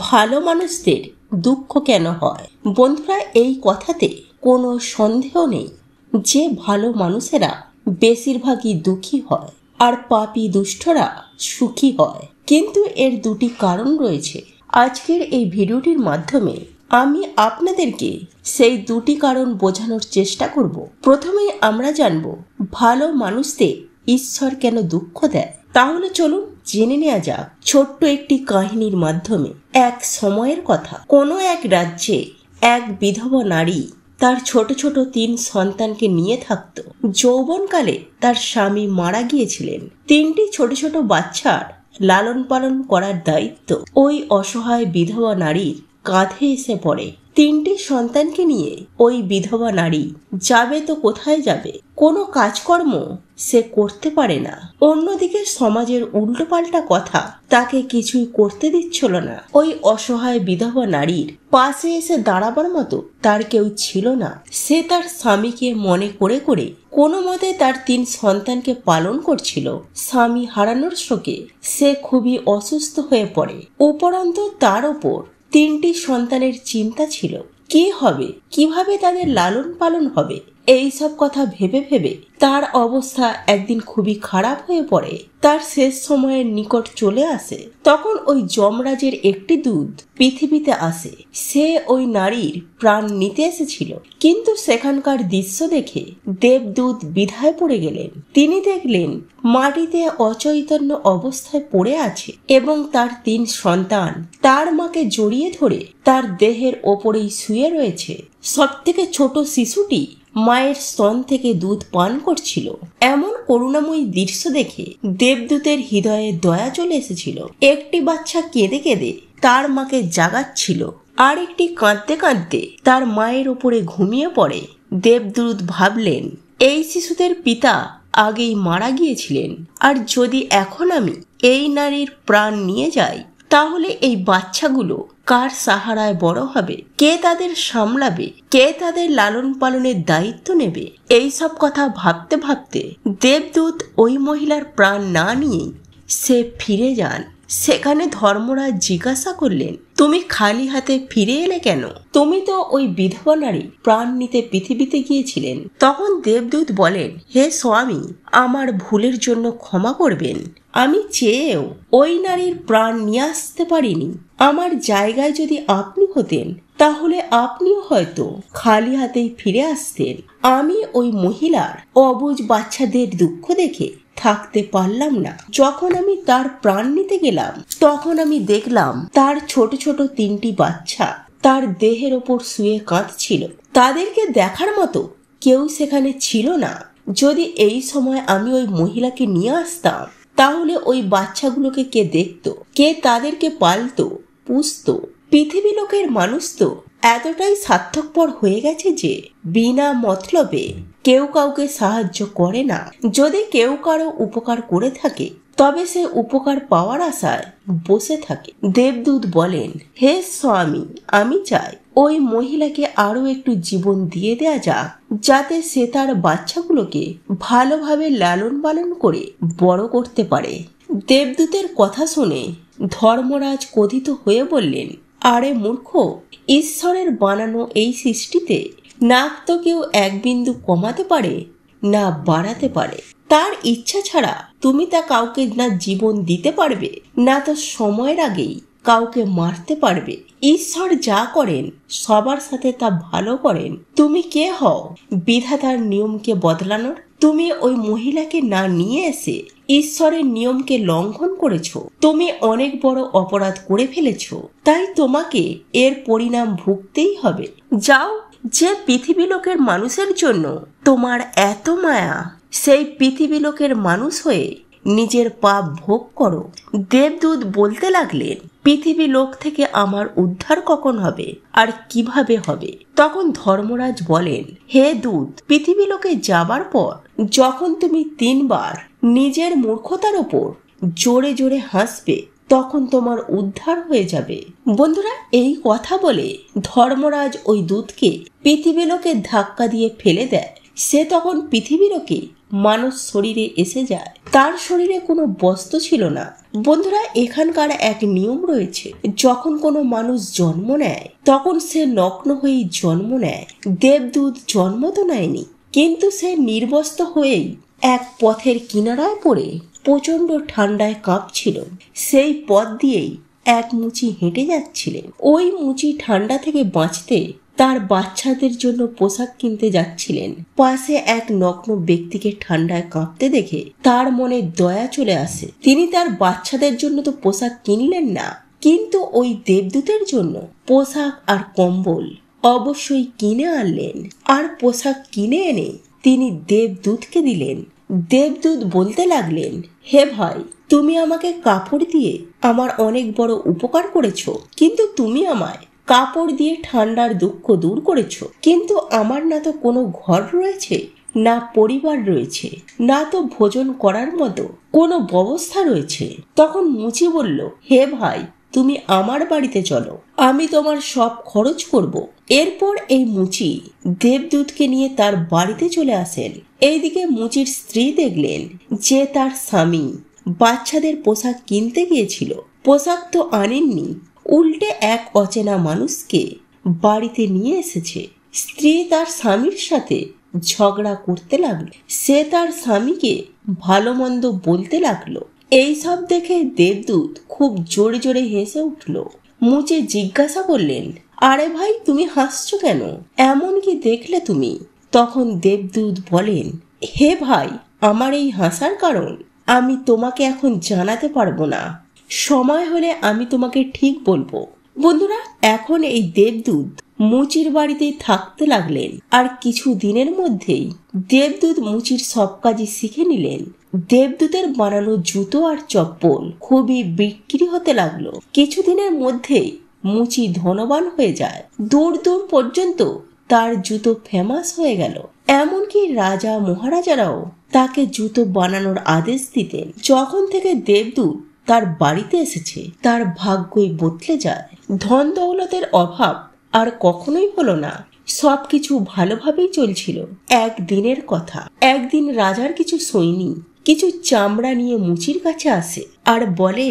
ভালো মানুষদের দুঃখ কেন হয়? বন্ধুরা, এই কথাতে কোনো সন্দেহ নেই যে ভালো মানুষেরা বেশিরভাগই দুঃখী হয় আর পাপী দুষ্টরা সুখী হয়। কিন্তু এর দুটি কারণ রয়েছে। আজকের এই ভিডিওটির মাধ্যমে আমি আপনাদেরকে সেই দুটি কারণ বোঝানোর চেষ্টা করব। প্রথমেই আমরা জানব ভালো মানুষদের ঈশ্বর কেন দুঃখ দেয়। তাহলে চলুন জেনে নেওয়া যাক ছোট্ট একটি কাহিনীর মাধ্যমে। এক সময়ের কথা, কোনো এক রাজ্যে এক বিধবা নারী তার ছোট ছোট 3 সন্তানকে নিয়ে থাকত। যৌবনকালে তার স্বামী মারা গিয়েছিলেন। 3টি ছোট ছোট বাচ্চার লালন পালন করার দায়িত্ব ওই অসহায় বিধবা নারীর কাঁধে এসে পড়ে। 3টি সন্তানকে নিয়ে ওই বিধবা নারী যাবে তো কোথায় যাবে? কোনো কাজকর্ম সে করতে পারে না। অন্যদিকে সমাজের উল্টোপাল্টা কথা তাকে কিছুই করতে দিচ্ছিল না। ওই অসহায় বিধবা নারীর পাশে এসে দাঁড়াবার মতো তার কেউ ছিল না। সে তার স্বামীকে মনে করে করে কোনো মতে তার 3 সন্তানকে পালন করছিল। স্বামী হারানোর শোকে সে খুবই অসুস্থ হয়ে পড়ে। উপরন্তু তার ওপর 3টি সন্তানের চিন্তা ছিল। কি হবে, কিভাবে তাদের লালন পালন হবে, এই সব কথা ভেবে ভেবে তার অবস্থা একদিন খুবই খারাপ হয়ে পড়ে। তার শেষ সময়ের নিকট চলে আসে। তখন ওই যমরাজের একটি দূত পৃথিবীতে আসে। সে ওই নারীর প্রাণ নিতে এসেছিল। কিন্তু সেখানকার দৃশ্য দেখে দেবদূত দ্বিধায় পড়ে গেলেন। তিনি দেখলেন মাটিতে অচৈতন্য অবস্থায় পড়ে আছে এবং তার 3 সন্তান তার মাকে জড়িয়ে ধরে তার দেহের ওপরেই শুয়ে রয়েছে। সবথেকে ছোট শিশুটি মায়ের স্তন থেকে দুধ পান করছিল। এমন করুণাময়ী দৃশ্য দেখে দেবদূতের হৃদয়ে দয়া চলে এসেছিল। একটি বাচ্চা কেঁদে কেঁদে তার মাকে জাগাচ্ছিল, আর একটি কাঁদতে কাঁদতে তার মায়ের উপরে ঘুমিয়ে পড়ে। দেবদূত ভাবলেন, এই শিশুদের পিতা আগেই মারা গিয়েছিলেন, আর যদি এখন আমি এই নারীর প্রাণ নিয়ে যাই তাহলে এই বাচ্চাগুলো কার সাহারায় বড় হবে? কে তাদের সামলাবে? কে তাদের লালন পালনের দায়িত্ব নেবে? এই সব কথা ভাবতে ভাবতে দেবদূত ওই মহিলার প্রাণ না নিয়েই সে ফিরে যান। সেখানে ধর্মরাজ জিজ্ঞাসা করলেন, তুমি খালি হাতে ফিরে এলে কেন? তুমি তো ওই বিধবা নারী প্রাণ নিতে পৃথিবীতে গিয়েছিলেন। তখন দেবদূত বলেন, হে স্বামী, আমার ভুলের জন্য ক্ষমা করবেন। আমি চেয়েও ওই নারীর প্রাণ নিয়ে আসতে পারিনি। আমার জায়গায় যদি আপনি হতেন তাহলে আপনিও হয়তো খালি হাতেই ফিরে আসতেন। আমি ওই মহিলার অবুঝ বাচ্চাদের দুঃখ দেখে থাকতে পারলাম না। যখন আমি তার প্রাণ নিতে গেলাম তখন আমি দেখলাম তার ছোট ছোট 3টি বাচ্চা তার দেহের ওপর শুয়ে কাঁদছিল। তাদেরকে দেখার মতো কেউ সেখানে ছিল না। যদি এই সময় আমি ওই মহিলাকে নিয়ে আসতাম তাহলে ওই বাচ্চাগুলোকে কে দেখতো? কে তাদেরকে পালতো, পুষতো? পৃথিবী লোকের মানুষ তো এতটাই স্বার্থপর হয়ে গেছে যে বিনা মতলবে কেউ কাউকে সাহায্য করে না। যদি কেউ কারো উপকার করে থাকে তবে সে উপকার পাওয়ার আশায় বসে থাকে। দেবদূত বলেন, হে স্বামী, আমি চাই ওই মহিলাকে আরো একটু জীবন দিয়ে দেয়া যাক, যাতে সে তার বাচ্চাগুলোকে ভালোভাবে লালন পালন করে বড় করতে পারে। দেবদূতের কথা শুনে ধর্মরাজ ক্রোধিত হয়ে বললেন, আরে মূর্খ, ঈশ্বরের বানানো এই সৃষ্টিতে না তো কেউ এক বিন্দু কমাতে পারে না বাড়াতে পারে। তার ইচ্ছা ছাড়া তুমি তা কাউকে না জীবন দিতে পারবে, না তো সময়ের আগেই কাউকে মারতে পারবে। ঈশ্বর যা করেন সবার সাথে তা ভালো করেন। তুমি কে হও বিধাতার নিয়মকে বদলানোর? তুমি ওই মহিলাকে না নিয়ে এসে ঈশ্বরের নিয়মকে লঙ্ঘন করেছো। তুমি অনেক বড় অপরাধ করে ফেলেছো, তাই তোমাকে এর পরিণাম ভুগতেই হবে। যাও, যে পৃথিবী লোকের মানুষের জন্য তোমার এত মায়া, সেই পৃথিবী লোকের মানুষ হয়ে নিজের পাপ ভোগ করো। দেবদূত বলতে লাগলেন, পৃথিবী লোক থেকে আমার উদ্ধার কখন হবে আর কিভাবে হবে? তখন ধর্মরাজ বলেন, হে দূত, পৃথিবী লোকে যাবার পর যখন তুমি 3 বার নিজের মূর্খতার ওপর জোরে জোরে হাসবে তখন তোমার উদ্ধার হয়ে যাবে। বন্ধুরা, এই কথা বলে ধর্মরাজ ওই দূতকে পৃথিবী লোকে ধাক্কা দিয়ে ফেলে দেয়। সে তখন পৃথিবীরকে মানব শরীরে এসে যায়। তার শরীরে কোনো বস্ত্র ছিল না। বন্ধুরা, এখানকার এক নিয়ম রয়েছে, যখন কোনো মানুষ জন্ম নেয় তখন সে নগ্ন হয়েই জন্ম নেয়। দেবদূত জন্ম তো নেয়নি, কিন্তু সে নির্বস্ত্র হয়েই এক পথের কিনারায় পড়ে প্রচন্ড ঠান্ডায় কাঁপছিল। সেই পথ দিয়েই এক মুচি হেঁটে যাচ্ছিলেন। ওই মুচি ঠান্ডা থেকে বাঁচতে তার বাচ্চাদের জন্য পোশাক কিনতে যাচ্ছিলেন। পাশে এক নগ্ন ব্যক্তিকে ঠান্ডায় কাঁপতে দেখে তার মনে দয়া চলে আসে। তিনি তার বাচ্চাদের জন্য তো পোশাক কিনলেন না, কিন্তু ওই দেবদূতের জন্য পোশাক আর কম্বল অবশ্যই কিনে আনলেন। আর পোশাক কিনে এনে তিনি দেবদূতকে দিলেন। দেবদূত বলতে লাগলেন, হে ভাই, তুমি আমাকে কাপড় দিয়ে আমার অনেক বড় উপকার করেছো, কিন্তু তুমি আমায় কাপড় দিয়ে ঠান্ডার দুঃখ দূর করেছো, কিন্তু আমার না তো কোনো ঘর রয়েছে, না পরিবার রয়েছে, না তো ভোজন করার মতো কোনো ব্যবস্থা রয়েছে। তখন মুচি বলল, হে ভাই, তুমি আমার বাড়িতে চলো, আমি তোমার সব খরচ করব। এরপর এই মুচি দেবদূতকে নিয়ে তার বাড়িতে চলে আসেন। এইদিকে মুচির স্ত্রী দেখলেন যে তার স্বামী বাচ্চাদের পোশাক কিনতে গিয়েছিল, পোশাক তো আনেননি, উল্টে এক অচেনা মানুষকে বাড়িতে নিয়ে এসেছে। স্ত্রী তার স্বামীর সাথে ঝগড়া করতে লাগলো। সে তার স্বামীকে ভালো মন্দ বলতে লাগলো। এইসব দেখে দেবদূত খুব জোরে জোরে হেসে উঠল। মুচে জিজ্ঞাসা করলেন, আরে ভাই, তুমি হাসছো কেন? এমন কি দেখলে তুমি? তখন দেবদূত বলেন, হে ভাই, আমার এই হাসার কারণ আমি তোমাকে এখন জানাতে পারবো না, সময় হলে আমি তোমাকে ঠিক বলবো। বন্ধুরা, এখন এই দেবদূত মুচির বাড়িতে থাকতে লাগলেন। আর কিছু দিনের মধ্যেই দেবদূত মুচির সব কাজই শিখে নিলেন। দেবদূতের বানানো জুতো আর চপ্পল খুবই বিক্রি হতে লাগলো। কিছুদিনের মধ্যেই মুচি ধনবান হয়ে যায়। দূর দূর পর্যন্ত তার জুতো ফেমাস হয়ে গেল। এমনকি রাজা মহারাজারাও তাকে জুতো বানানোর আদেশ দিতেন। যখন থেকে দেবদূত তার বাড়িতে এসেছে, তার ভাগ্যই বদলে যায়। ধন দৌলতের অভাব আর কখনোই হলো না। সবকিছু ভালোভাবেই চলছিল। একদিনের কথা, একদিন রাজার কিছু সৈনিক কিছু চামড়া নিয়ে মুচির কাছে আসে আর বলে,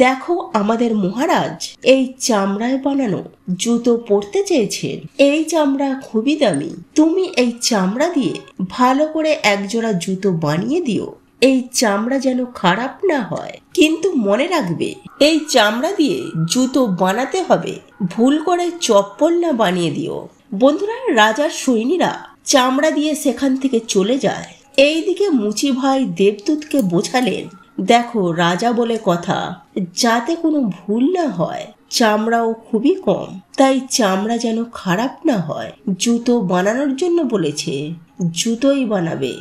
দেখো, আমাদের মহারাজ এই চামড়ায় বানানো জুতো পরতে চেয়েছেন। এই চামড়া খুবই দামি, তুমি এই চামড়া দিয়ে ভালো করে একজোড়া জুতো বানিয়ে দিও। এই চামড়া যেন খারাপ না হয়, কিন্তু মনে রাখবে এই চামড়া দিয়ে জুতো বানাতে হবে, ভুল করে চপ্পল না বানিয়ে দিও। বন্ধুরা, রাজার সৈনিকরা চামড়া দিয়ে সেখান থেকে চলে যায়। এইদিকে মুচি ভাই দেবদূতকে বোঝালেন, দেখো, রাজা বলে কথা, যাতে কোনো ভুল না হয়। চামড়াও খুবই কম, তাই চামড়া যেন খারাপ না হয়। জুতো বানানোর জন্য বলেছে, জুতোই বানাবে।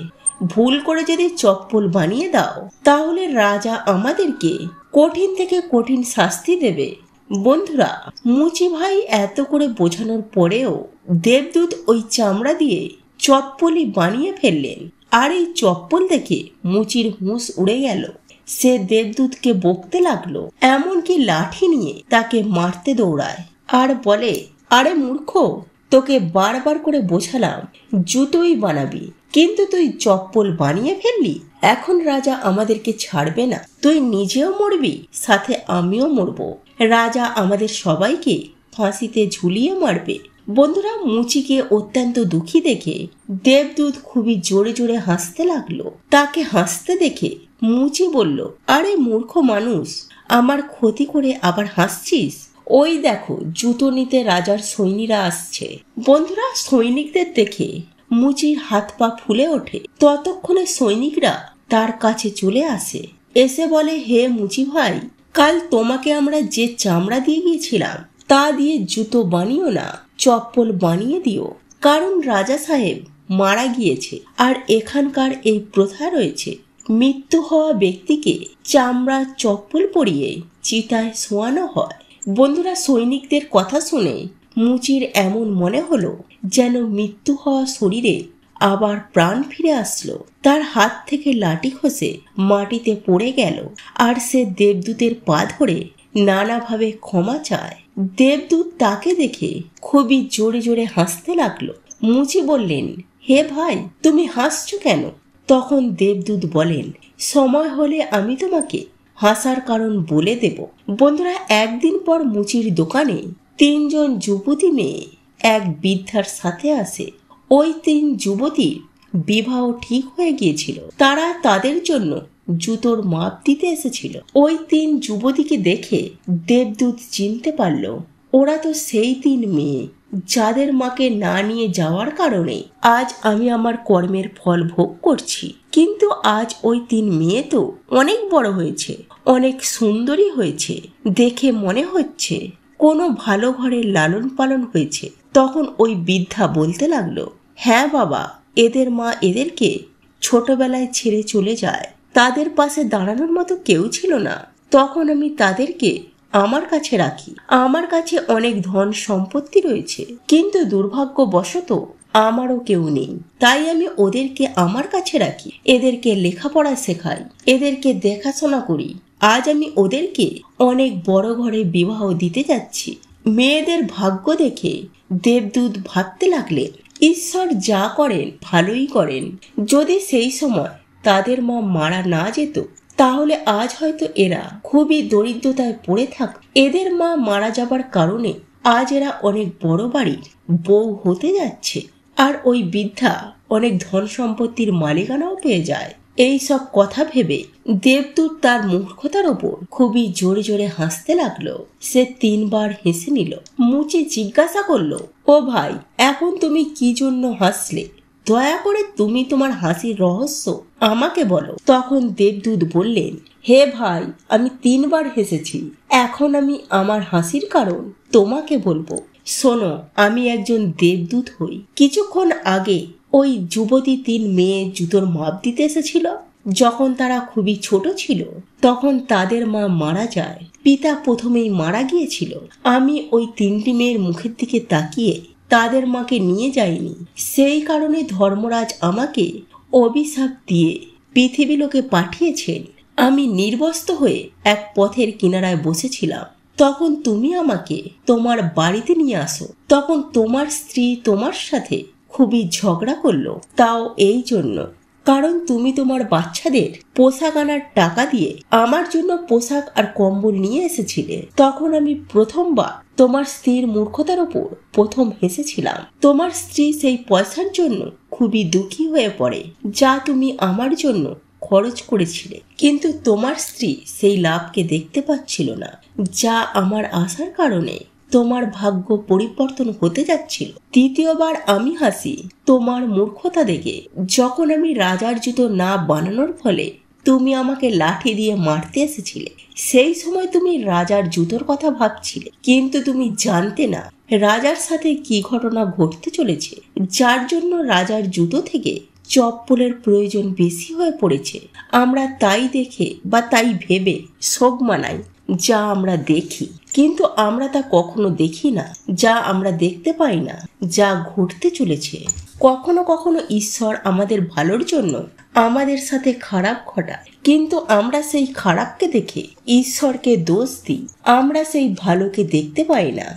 ভুল করে যদি চপ্পল বানিয়ে দাও তাহলে রাজা আমাদেরকে কঠিন থেকে কঠিন শাস্তি দেবে। বন্ধুরা, মুচি ভাই এত করে বোঝানোর পরেও দেবদূত ওই চামড়া দিয়ে চপ্পলই বানিয়ে ফেললেন। আর এই চপ্পল দেখে মুচির হুঁশ উড়ে গেল। সে দেবদূতকে বকতে লাগলো, এমনকি লাঠি নিয়ে তাকে মারতে দৌড়ায় আর বলে, আরে মূর্খ, তোকে বারবার করে বোঝালাম জুতোই বানাবি, কিন্তু তুই চপ্পল বানিয়ে ফেললি। এখন রাজা আমাদেরকে ছাড়বে না, তুই নিজেও মরবি, সাথে আমিও মরবো। রাজা আমাদের সবাইকে ফাঁসিতে ঝুলিয়ে মারবে। বন্ধুরা, মুচিকে অত্যন্ত দুঃখী দেখে দেবদূত খুবই জোরে জোরে হাসতে লাগলো। তাকে হাসতে দেখে মুচি বলল, আরে মূর্খ মানুষ, আমার ক্ষতি করে আবার হাসছিস? ওই দেখো, জুতো নিতে রাজার সৈনিকরা আসছে। বন্ধুরা, সৈনিকদের দেখে মুচির হাত পা ফুলে ওঠে। ততক্ষণে সৈনিকরা তার কাছে চলে আসে, এসে বলে, হে মুচি ভাই, কাল তোমাকে আমরা যে চামড়া দিয়ে গিয়েছিলাম তা দিয়ে জুতো বানিও না, চপ্পল বানিয়ে দিও, কারণ রাজা সাহেব মারা গিয়েছে। আর এখানকার এই প্রথা রয়েছে, মৃত্যু হওয়া ব্যক্তিকে চামড়া চপ্পল পরিয়ে চিতায় শোয়ানো হয়। বন্ধুরা, সৈনিকদের কথা শুনে মুচির এমন মনে হলো যেন মৃত্যু হওয়া শরীরে আবার প্রাণ ফিরে আসলো। তার হাত থেকে লাঠি খসে মাটিতে পড়ে গেল আর সে দেবদূতের পা ধরে নানাভাবে ক্ষমা চায়। দেবদূত তাকে দেখে খুবই জোরে জোরে হাসতে লাগলো। মুচি বললেন, হে ভাই, তুমি হাসছো কেন? তখন দেবদূত বলেন, সময় হলে আমি তোমাকে হাসার কারণ বলে দেব। বন্ধুরা, একদিন পর মুচির দোকানে 3 জন যুবতী মেয়ে এক বৃদ্ধার সাথে আসে। ওই 3 যুবতীর বিবাহ ঠিক হয়ে গিয়েছিল। তারা তাদের জন্য জুতোর মাপ দিতে এসেছিল। ওই 3 যুবতীকে দেখে দেবদূত চিনতে পারল ওরা তো সেই 3 মেয়ে যাদের মাকে না নিয়ে যাওয়ার কারণে আজ আমি আমার কর্মের ফল ভোগ করছি। কিন্তু আজ ওই 3 মেয়ে তো অনেক বড় হয়েছে, অনেক সুন্দরী হয়েছে, দেখে মনে হচ্ছে কোনো ভালো ঘরের লালন পালন হয়েছে। তখন ওই বৃদ্ধা বলতে লাগলো, হ্যাঁ বাবা, এদের মা এদেরকে ছোটবেলায় ছেড়ে চলে যায়। তাদের পাশে দাঁড়ানোর মতো কেউ ছিল না। তখন আমি তাদেরকে আমার কাছে রাখি। আমার কাছে অনেক ধন সম্পত্তি রয়েছে, কিন্তু দুর্ভাগ্যবশত আমারও কেউ নেই। তাই আমি ওদেরকে আমার কাছে রাখি, এদেরকে লেখাপড়া শেখাই, এদেরকে দেখাশোনা করি। আজ আমি ওদেরকে অনেক বড় ঘরে বিবাহ দিতে যাচ্ছি। মেয়েদের ভাগ্য দেখে দেবদূত ভাবতে লাগলেন, ঈশ্বর যা করেন ভালোই করেন। যদি সেই সময় তাদের মা মারা না যেত, তাহলে আজ হয়তো এরা খুবই দরিদ্রতায় পড়ে থাক। এদের মা মারা যাবার কারণে আজ এরা অনেক বড় বাড়ির বউ হতে যাচ্ছে, আর ওই বৃদ্ধা অনেক ধন সম্পত্তির মালিকানাও পেয়ে যায়। এই সব কথা ভেবে দেবদূত তার মূর্খতার ওপর খুবই জোরে জোরে হাসতে লাগলো। সে 3 বার হেসে নিল। মুচি জিজ্ঞাসা করলো, ও ভাই, এখন তুমি কি জন্য হাসলে? দয়া করে তুমি তোমার হাসির রহস্য আমাকে বলো। তখন দেবদূত বললেন, হে ভাই, আমি 3 বার হেসেছি। এখন আমি আমার হাসির কারণ তোমাকে বলবো। শোনো, আমি একজন দেবদূত হই। কিছুক্ষণ আগে ওই যুবতী 3 মেয়ে জুতোর মাপ দিতে এসেছিল। যখন তারা খুবই ছোট ছিল, তখন তাদের মা মারা যায়। পিতা প্রথমেই মারা গিয়েছিল। আমি ওই 3টি মেয়ের মুখের দিকে তাকিয়ে তাদের মাকে নিয়ে যাইনি। সেই কারণে ধর্মরাজ আমাকে অভিশাপ দিয়ে পৃথিবী লোকে পাঠিয়েছেন। আমি নির্বস্ত্র হয়ে এক পথের কিনারায় বসেছিলাম। তখন তুমি আমাকে তোমার বাড়িতে নিয়ে আসো। তখন তোমার স্ত্রী তোমার সাথে খুবই ঝগড়া করলো, তাও এই জন্য কারণ তুমি তোমার বাচ্চাদের পোশাক আনার টাকা দিয়ে আমার জন্য পোশাক আর কম্বল নিয়ে এসেছিলে। তখন আমি প্রথমবার তোমার স্ত্রীর মূর্খতার উপর প্রথম হেসেছিলাম। তোমার স্ত্রী সেই পয়সার জন্য খুবই দুঃখী হয়ে পড়ে যা তুমি আমার জন্য খরচ করেছিলে, কিন্তু তোমার স্ত্রী সেই লাভকে দেখতে পাচ্ছিল না, যা আমার আসার কারণে তোমার ভাগ্য পরিবর্তন হতে যাচ্ছিল। দ্বিতীয়বার আমি হাসি তোমার মূর্খতা দেখে। যখন আমি রাজার জুতো না বানানোর ফলে তুমি আমাকে লাঠি দিয়ে মারতে এসেছিলে, সেই সময় তুমি রাজার জুতোর কথা ভাবছিলে, কিন্তু তুমি জানতে না রাজার সাথে কি ঘটনা ঘটতে চলেছে, যার জন্য রাজার জুতো থেকে চপ্পলের প্রয়োজন বেশি হয়ে পড়েছে। আমরা তাই দেখে বা তাই ভেবে শোক মানাই যা আমরা দেখি, কিন্তু আমরা তা কখনো দেখি না। যা আমরা দেখতে পাই না, যা ঘটতে চলেছে। কখনো কখনো ঈশ্বর আমাদের ভালোর জন্য আমাদের সাথে খারাপ ঘটায়, কিন্তু আমরা সেই খারাপকে দেখে ঈশ্বরকে দোষ দিই। আমরা সেই ভালোকে দেখতে পাই না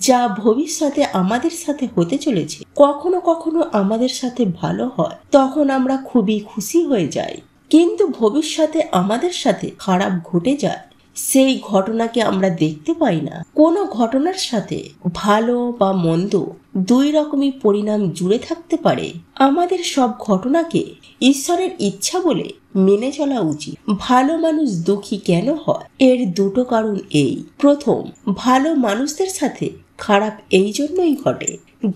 যা ভবিষ্যতে আমাদের সাথে হতে চলেছে। কখনো কখনো আমাদের সাথে ভালো হয়, তখন আমরা খুবই খুশি হয়ে যাই, কিন্তু ভবিষ্যতে আমাদের সাথে খারাপ ঘটে যায়, সেই ঘটনাকে আমরা দেখতে পাই না। কোনো ঘটনার সাথে ভালো বা মন্দ 2 রকমই পরিণাম জুড়ে থাকতে পারে। আমাদের সব ঘটনাকে ঈশ্বরের ইচ্ছা বলে মেনে চলা উচিত। ভালো মানুষ দুঃখী কেন হয়? এর 2টো কারণ এই। প্রথম, ভালো মানুষদের সাথে খারাপ এই জন্যই ঘটে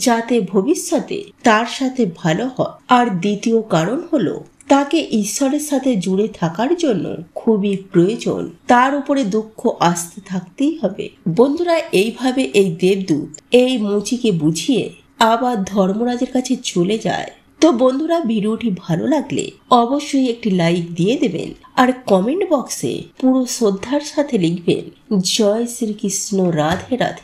যাতে ভবিষ্যতে তার সাথে ভালো হয়। আর দ্বিতীয় কারণ হলো তাকে ঈশ্বরের সাথে জুড়ে থাকার জন্য খুবই প্রয়োজন। তার উপরে দুঃখ আসতে থাকতেই হবে। বন্ধুরা, এইভাবে এই দেবদূত এই মুচিকে বুঝিয়ে আবার ধর্মরাজের কাছে চলে যায়। তো বন্ধুরা, ভিডিওটি ভালো লাগলে অবশ্যই একটি লাইক দিয়ে দেবেন, আর কমেন্ট বক্সে পুরো শ্রদ্ধার সাথে লিখবেন, জয় শ্রীকৃষ্ণ, রাধে রাধে।